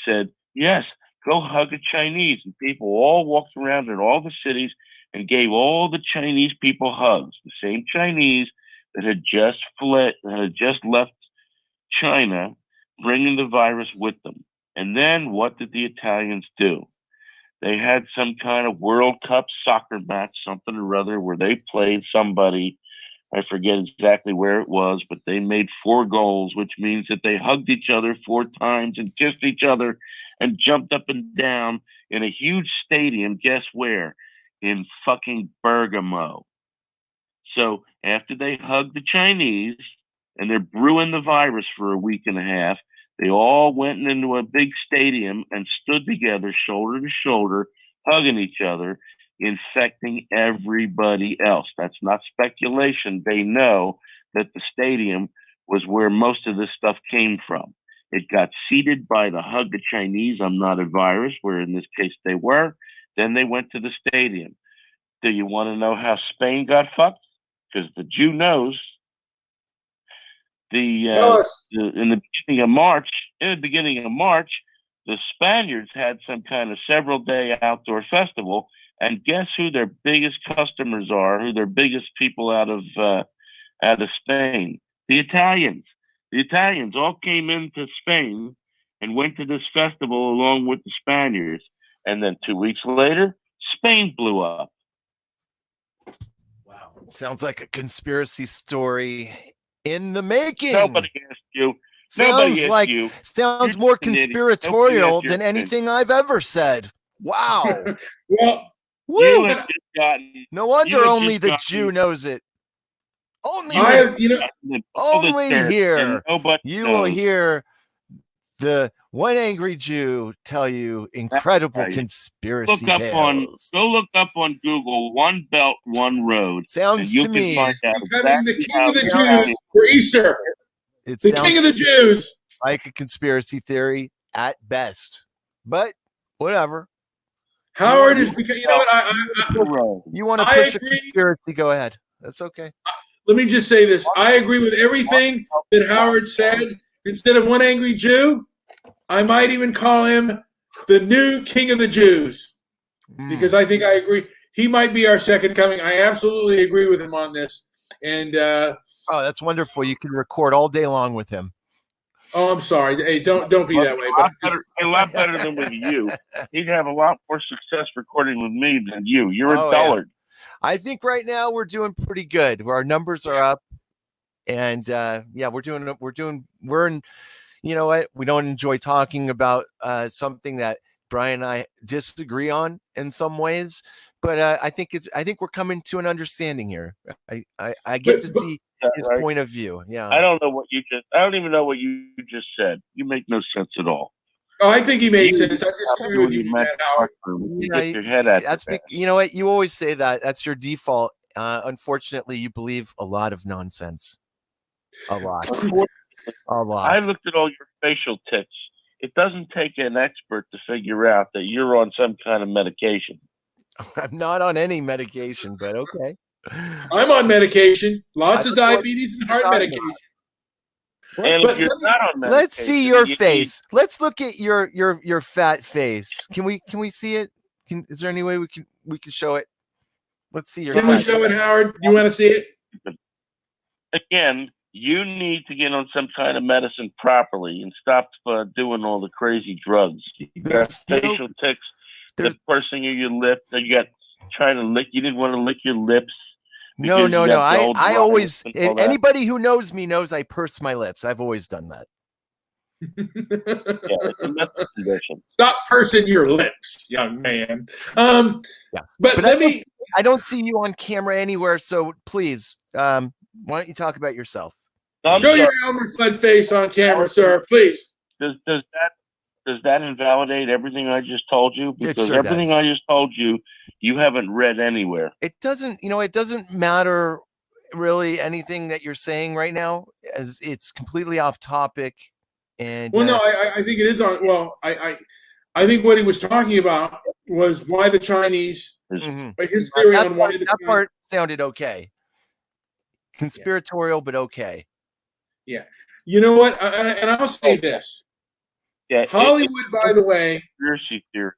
said, yes, go hug a Chinese. And people all walked around in all the cities and gave all the Chinese people hugs. The same Chinese that had just left China, bringing the virus with them. And then what did the Italians do? They had some kind of World Cup soccer match, something or other, where they played somebody. I forget exactly where it was, but they made 4 goals, which means that they hugged each other 4 times and kissed each other and jumped up and down in a huge stadium. Guess where? In fucking Bergamo. So after they hugged the Chinese and they're brewing the virus for a week and a half, they all went into a big stadium and stood together, shoulder to shoulder, hugging each other, infecting everybody else. That's not speculation. They know that the stadium was where most of this stuff came from. It got seeded by the hug the Chinese, I'm not a virus, where in this case they were. Then they went to the stadium. Do you want to know how Spain got fucked? Because the Jew knows. Tell us. In the beginning of March, the Spaniards had some kind of several-day outdoor festival, and guess who their biggest customers are? Who their biggest people out of Spain? The Italians. The Italians all came into Spain and went to this festival along with the Spaniards, and then 2 weeks later, Spain blew up. Wow, sounds like a conspiracy story in the making. Nobody asked you. Sounds more conspiratorial than anything I've ever said. Wow. Well, woo. No wonder only the Jew knows it. Only here you will hear the one angry Jew tell you incredible conspiracy tales. Go look up on Google "One Belt, One Road." Sounds to me becoming the king of the Jews for Easter. The king of the Jews, like a conspiracy theory at best, but whatever. Howard is because you know what you want to push a conspiracy? Go ahead. That's okay. Let me just say this. I agree with everything that Howard said. Instead of one angry Jew, I might even call him the new king of the Jews. because I think I agree. He might be our second coming. I absolutely agree with him on this. And Oh, that's wonderful. You can record all day long with him. oh, I'm sorry. Hey, don't be that way. But A lot better than with you. He'd have a lot more success recording with me than you. You're Oh, a dullard. I think right now we're doing pretty good. Our numbers are up, and we're in. You know what? We don't enjoy talking about something that Brian and I disagree on in some ways, but I think we're coming to an understanding here. I get to see his right? point of view. Yeah. I don't even know what you just said. You make no sense at all. oh, I think he made You sense. I disagree with you on that, Howard. You Yeah, get your head at That's that. you know what? You always say that. That's your default. Unfortunately, you believe a lot of nonsense. A lot. A lot. I looked at all your facial tics. It doesn't take an expert to figure out that you're on some kind of medication. I'm not on any medication, but okay. I'm on medication. Lots I of don't know diabetes and heart I'm medication. And But if you're let me- not on medication, Let's see your you face. Let's look at your fat face. Can we see it? Is there any way we can show it? Let's see your Can we fat show it, Howard? You want to see it? again, you need to get on some kind of medicine properly and stop doing all the crazy drugs. You got There's no- facial tics, the there's- pursing of your lip. You got trying to lick. You didn't want to lick your lips. No. because you got the old I dryness always and all that. anybody who knows me knows I purse my lips. I've always done that. Yeah, it's a mental condition. Stop pursing your lips, young man. Yeah. But But let me. I don't see you on camera anywhere, so please, why don't you talk about yourself? I'm Show sorry. your Elmer Fudd face on camera, sir, please. Does that invalidate everything I just told you? Because sure everything does. I just told you, you haven't read anywhere. It doesn't matter really anything that you're saying right now, as it's completely off topic. And Well, no, I think it is on. Well, I think what he was talking about was why the Chinese. mhm. His theory that on why the that part sounded okay. Conspiratorial, but okay. You know what? And I'll say this: Yeah, Hollywood, by the way, conspiracy theory.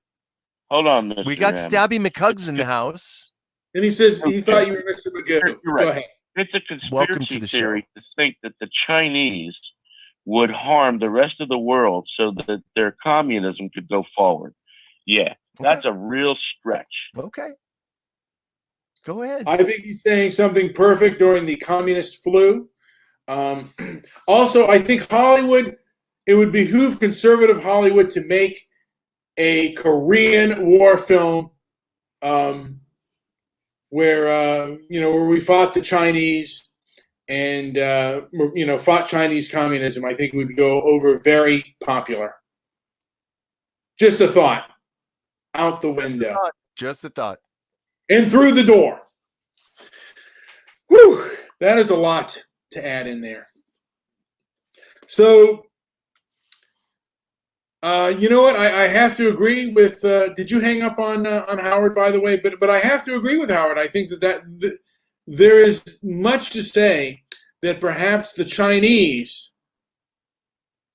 Hold on, Mr. We got M. Stabby McHugs in the house. and he says he thought you were Mr. Magoo. You're right. Go ahead. It's a Welcome to conspiracy the show. theory to think that the Chinese would harm the rest of the world so that their communism could go forward. Yeah, that's a real stretch. Okay. Go ahead. I think he's saying something perfect during the communist flu. Also, I think Hollywood. It would behoove conservative Hollywood to make a Korean War film, where we fought the Chinese and fought Chinese communism. I think would go over very popular. Just a thought, out the window Just a thought. and through the door. Whew, that is a lot to add in there. So. You know what? I have to agree with. Did you hang up on Howard, by the way? But I have to agree with Howard. I think that there is much to say that perhaps the Chinese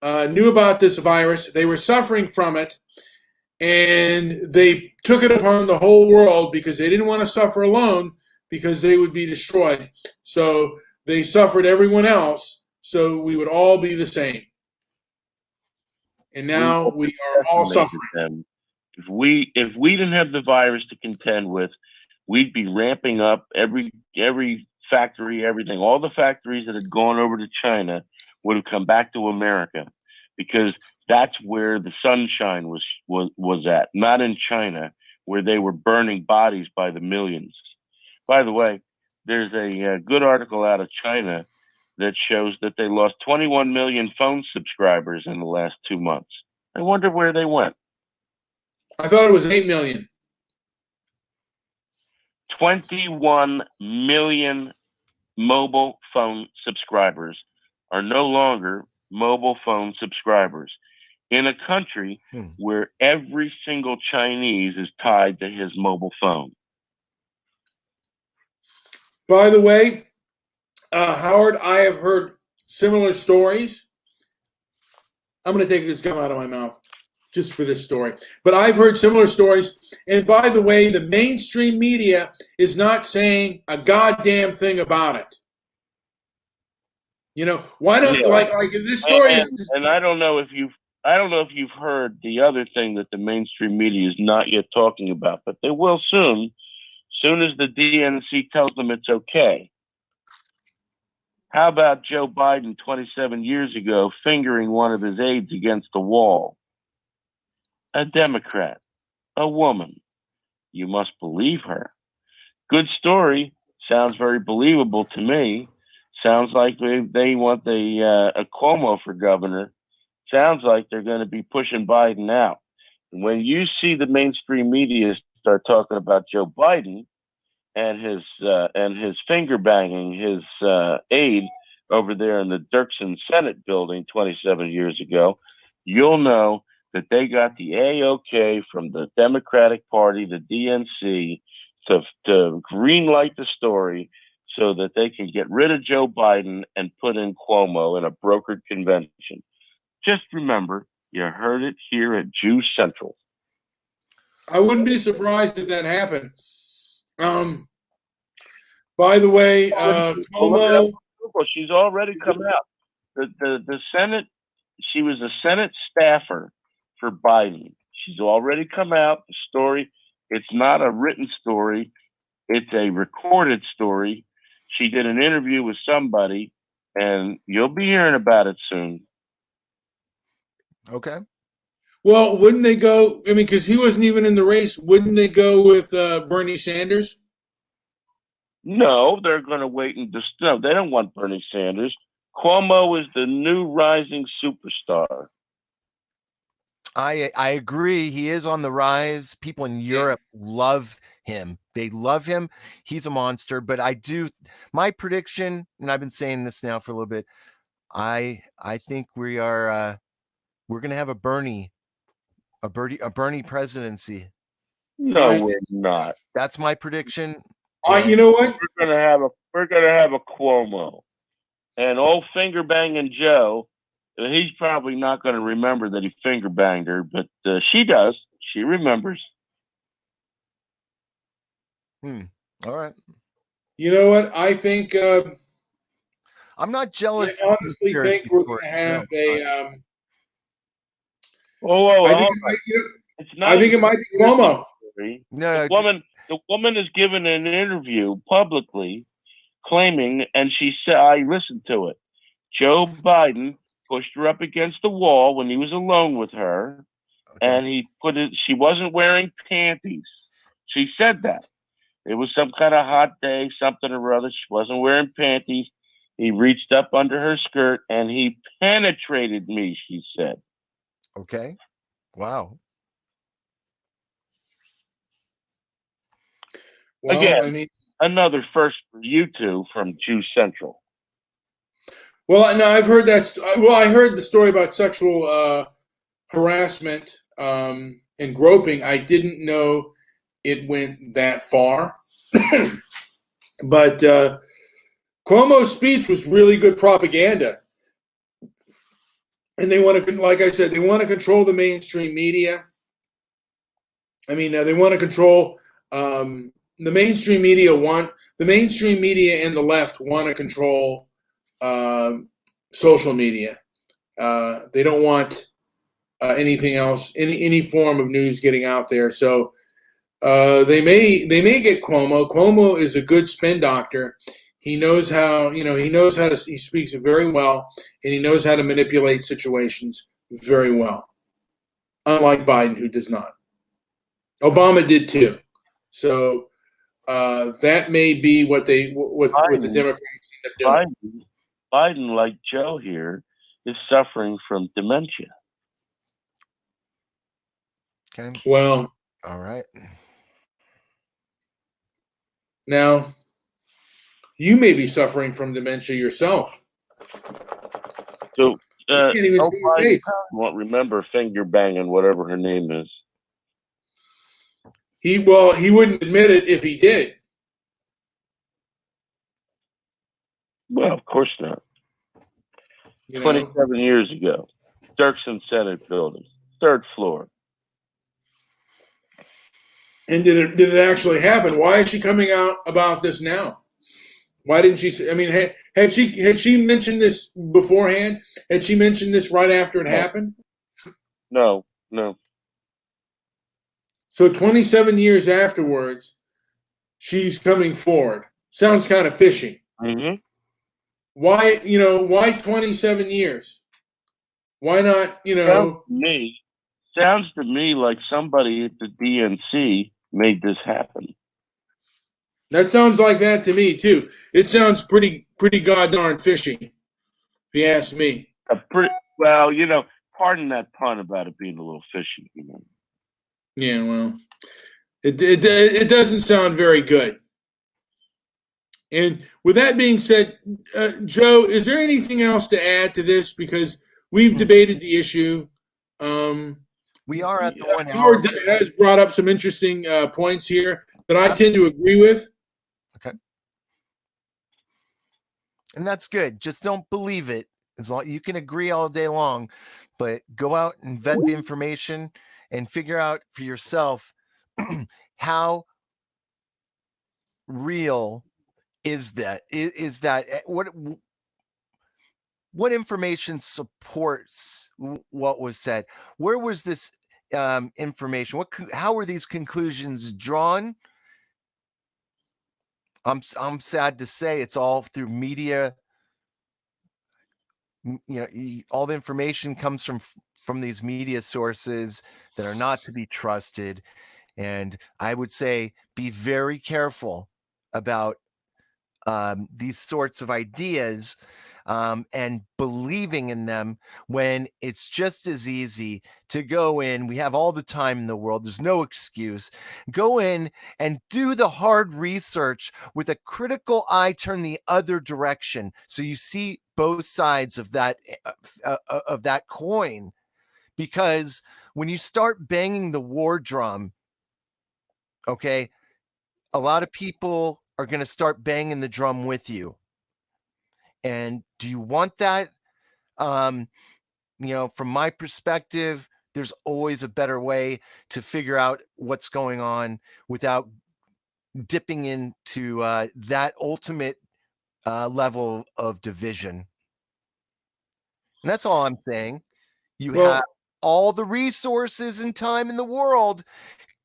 knew about this virus. They were suffering from it, and they took it upon the whole world because they didn't want to suffer alone because they would be destroyed. So they suffered everyone else, so we would all be the same. And now we are all suffering. Them. If we didn't have the virus to contend with, we'd be ramping up every factory, everything. All the factories that had gone over to China would have come back to America because that's where the sunshine was at, not in China, where they were burning bodies by the millions. By the way, there's a good article out of China that shows that they lost 21 million phone subscribers in the last 2 months. I wonder where they went. I thought it was 8 million. 21 million mobile phone subscribers are no longer mobile phone subscribers in a country where every single Chinese is tied to his mobile phone. By the way, Howard, I have heard similar stories. I'm going to take this gum out of my mouth. just for this story. But I've heard similar stories. And by the way, the mainstream media is not saying a goddamn thing about it. You know, why don't Yeah. like this story is And I don't know if you've heard the other thing that the mainstream media is not yet talking about, but they will soon as the DNC tells them it's okay. How about Joe Biden 27 years ago fingering one of his aides against the wall? A Democrat, a woman. You must believe her. Good story. Sounds very believable to me. Sounds like they want a Cuomo for governor. Sounds like they're going to be pushing Biden out. And when you see the mainstream media start talking about Joe Biden and his finger banging his aide over there in the Dirksen Senate building 27 years ago, you'll know that they got the A-OK from the Democratic Party, the DNC, to green light the story so that they can get rid of Joe Biden and put in Cuomo in a brokered convention. Just remember, you heard it here at Jew Central. I wouldn't be surprised if that happened. By the way, Cuomo, she's already come out. The Senate, she was a Senate staffer for Biden. She's already come out. The story, it's not a written story. It's a recorded story. She did an interview with somebody, and you'll be hearing about it soon. Okay. well, wouldn't they go? I mean, because he wasn't even in the race. Wouldn't they go with Bernie Sanders? No, they're going to wait and no, they don't want Bernie Sanders. Cuomo is the new rising superstar. I agree. He is on the rise. People in Europe love him. They love him. He's a monster. But my prediction, and I've been saying this now for a little bit, I think we're going to have a Bernie presidency. No, Right. we're not. That's my prediction. You know what? We're gonna have a Cuomo, and old finger banging Joe. He's probably not going to remember that he finger banged her, but she does. She remembers. All right. You know what? I think. I'm not I jealous. honestly think we're going to have a. Oh, I think it might be Cuomo. No, The woman has given an interview publicly, claiming, and she said, I listened to it. Joe Biden pushed her up against the wall when he was alone with her, and he put it. She wasn't wearing panties. She said that it was some kind of hot day, something or other. She wasn't wearing panties. He reached up under her skirt and he penetrated me. She said. Okay. Wow. Well, Again, I mean, another first for you two from Jew Central. well, no, I've heard that. Well, I heard the story about sexual harassment and groping. I didn't know it went that far. But Cuomo's speech was really good propaganda. And they want to, like I said, they want to control the mainstream media. I mean, they want to control the mainstream media. The mainstream media and the left want to control social media. They don't want anything else, any form of news getting out there. So they may get Cuomo. Cuomo is a good spin doctor. He knows how, he speaks very well, and he knows how to manipulate situations very well. Unlike Biden, who does not. Obama did too. So that may be what the Democrats end up doing. Biden, like Joe here, is suffering from dementia. Okay. Well, all right. Now, you may be suffering from dementia yourself. So, Biden won't remember finger banging whatever her name is. He wouldn't admit it if he did. Well, of course not. 27 years ago, Dirksen Senate building. Third floor. And did it actually happen? Why is she coming out about this now? Why didn't she? I mean, had she mentioned this beforehand? Had she mentioned this right after it happened? No. So 27 years afterwards, she's coming forward. Sounds kind of fishy. Mm-hmm. Why, why 27 years? Why not, Sounds to me like somebody at the DNC made this happen. That sounds like that to me too. It sounds pretty goddamn fishy, if you ask me. Well, pardon that pun about it being a little fishy. Yeah, well, it doesn't sound very good. And with that being said, Joe, is there anything else to add to this? Because we've debated the issue. We are at the 1 hour. Howard has brought up some interesting points here that I tend to agree with. Okay. And that's good. Just don't believe it. As long you can agree all day long, but go out and vet the information and figure out for yourself how real is that? Is that what information supports what was said? Where was this information? How were these conclusions drawn? I'm sad to say it's all through media. All the information comes from these media sources that are not to be trusted. And I would say be very careful about these sorts of ideas and believing in them when it's just as easy to go in. We have all the time in the world. There's no excuse. Go in and do the hard research with a critical eye, turn the other direction. So you see both sides of that coin, because when you start banging the war drum, okay, a lot of people are going to start banging the drum with you. And do you want that? From my perspective, there's always a better way to figure out what's going on without dipping into that ultimate level of division. And that's all I'm saying. You have all the resources and time in the world.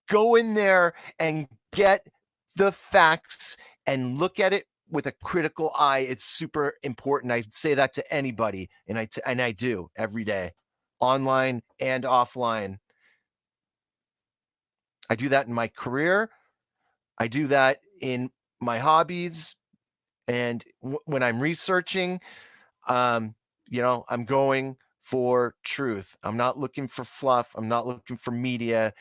Go in there and get the facts and look at it with a critical eye. It's super important. I say that to anybody, and I do every day, online and offline. I do that in my career. I do that in my hobbies, and when I'm researching, I'm going for truth. I'm not looking for fluff. I'm not looking for media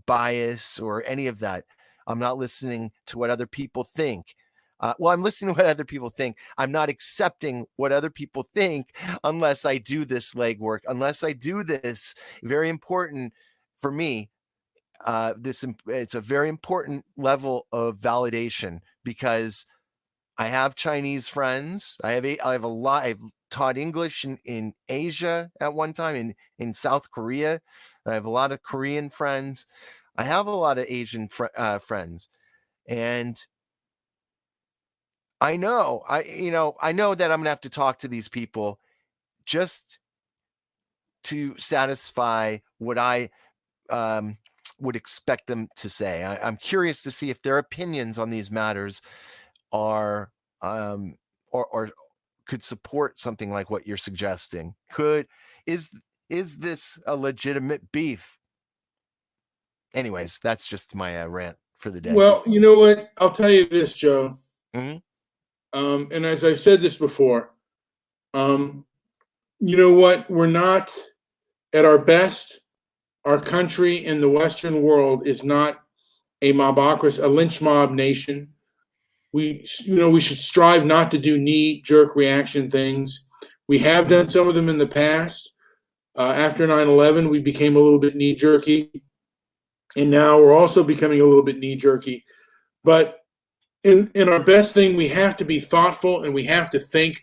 bias or any of that. I'm not listening to what other people think. I'm listening to what other people think. I'm not accepting what other people think unless I do this legwork, unless I do this. Very important for me. It's a very important level of validation, because I have Chinese friends. I have a lot. I've taught English in Asia at one time, in South Korea. I have a lot of Korean friends. I have a lot of Asian friends, and I know that I'm gonna have to talk to these people just to satisfy what I would expect them to say. I'm curious to see if their opinions on these matters are or could support something like what you're suggesting. Is this a legitimate beef? Anyways, that's just my rant for the day. Well, you know what? I'll tell you this, Joe. Mhm. And as I've said this before, you know what? We're not at our best. Our country in the Western world is not a mobocracy, a lynch mob nation. We should strive not to do knee-jerk reaction things. We have done some of them in the past. After 9/11, we became a little bit knee-jerky. And now we're also becoming a little bit knee-jerky. But in our best thing, we have to be thoughtful, and we have to think,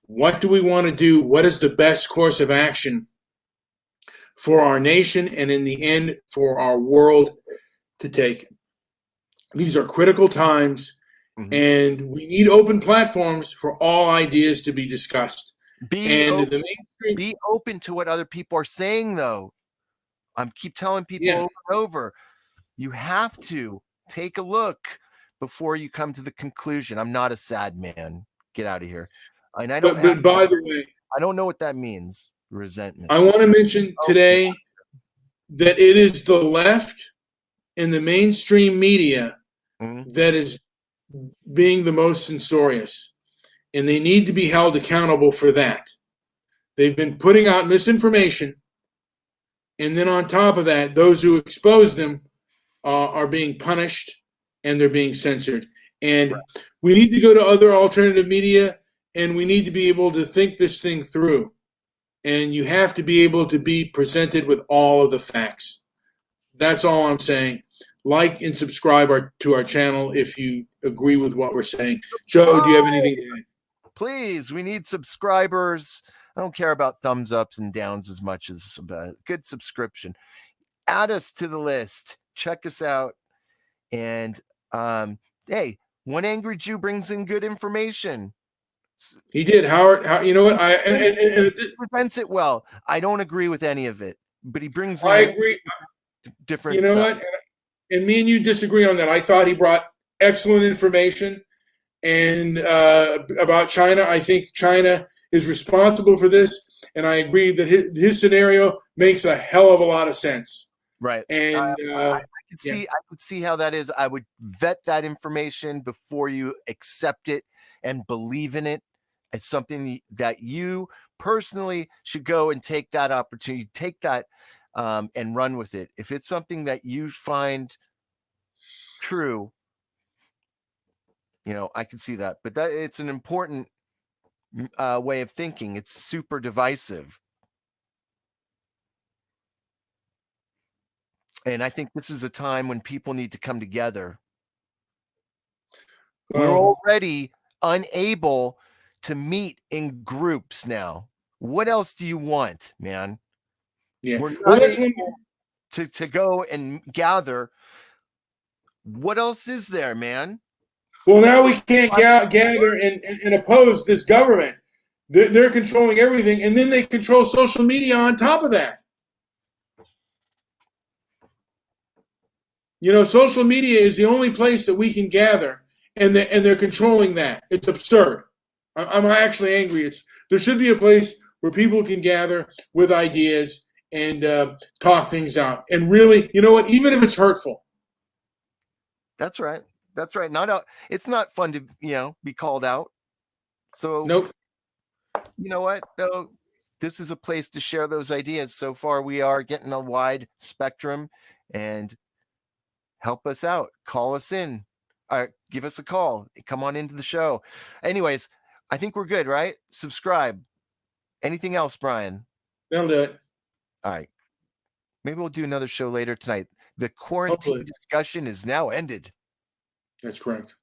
what do we want to do? What is the best course of action for our nation and in the end for our world to take. These are critical times, and we need open platforms for all ideas to be discussed. Be And open, the mainstream, be open to what other people are saying, though. I'm keep telling people over and over, you have to take a look before you come to the conclusion. I'm not a sad man. Get out of here. And I don't. but by the way, I don't know what that means. Resentment. I want to mention today that it is the left and the mainstream media that is being the most censorious, and they need to be held accountable for that. They've been putting out misinformation, and then on top of that, those who expose them are being punished and they're being censored. And we need to go to other alternative media, and we need to be able to think this thing through. And you have to be able to be presented with all of the facts. That's all I'm saying. Like and subscribe to our channel if you agree with what we're saying. Joe, do you have anything to add? Please, we need subscribers. I don't care about thumbs ups and downs as much as a good subscription. Add us to the list. Check us out. And hey, One Angry Jew brings in good information. He did, Howard. You know what? Presents it well. I don't agree with any of it, but he brings in I agree. different. You know stuff. what? And me and you disagree on that. I thought he brought excellent information, and about China. I think China is responsible for this, and I agree that his scenario makes a hell of a lot of sense. Right. And I could see how that is. I would vet that information before you accept it and believe in it. It's something that you personally should go and take that opportunity, take that and run with it. If it's something that you find true, I can see that. But that it's an important way of thinking. It's super divisive. And I think this is a time when people need to come together. We're already unable to meet in groups now. What else do you want, man? Yeah. We're not able to go and gather. What else is there, man? Well, now we can't gather and oppose this government. They're controlling everything, and then they control social media on top of that. Social media is the only place that we can gather, and they're controlling that. It's absurd. I'm actually angry. There should be a place where people can gather with ideas and talk things out. And really, you know what? Even if it's hurtful. That's right. That's right. It's not fun to be called out. So nope. You know what though? This is a place to share those ideas. So far, we are getting a wide spectrum, and help us out. Call us in. Give us a call. Come on into the show. Anyways, I think we're good, right? Subscribe. Anything else, Brian? That'll do it. All right. Maybe we'll do another show later tonight. The quarantine discussion is now ended. That's correct.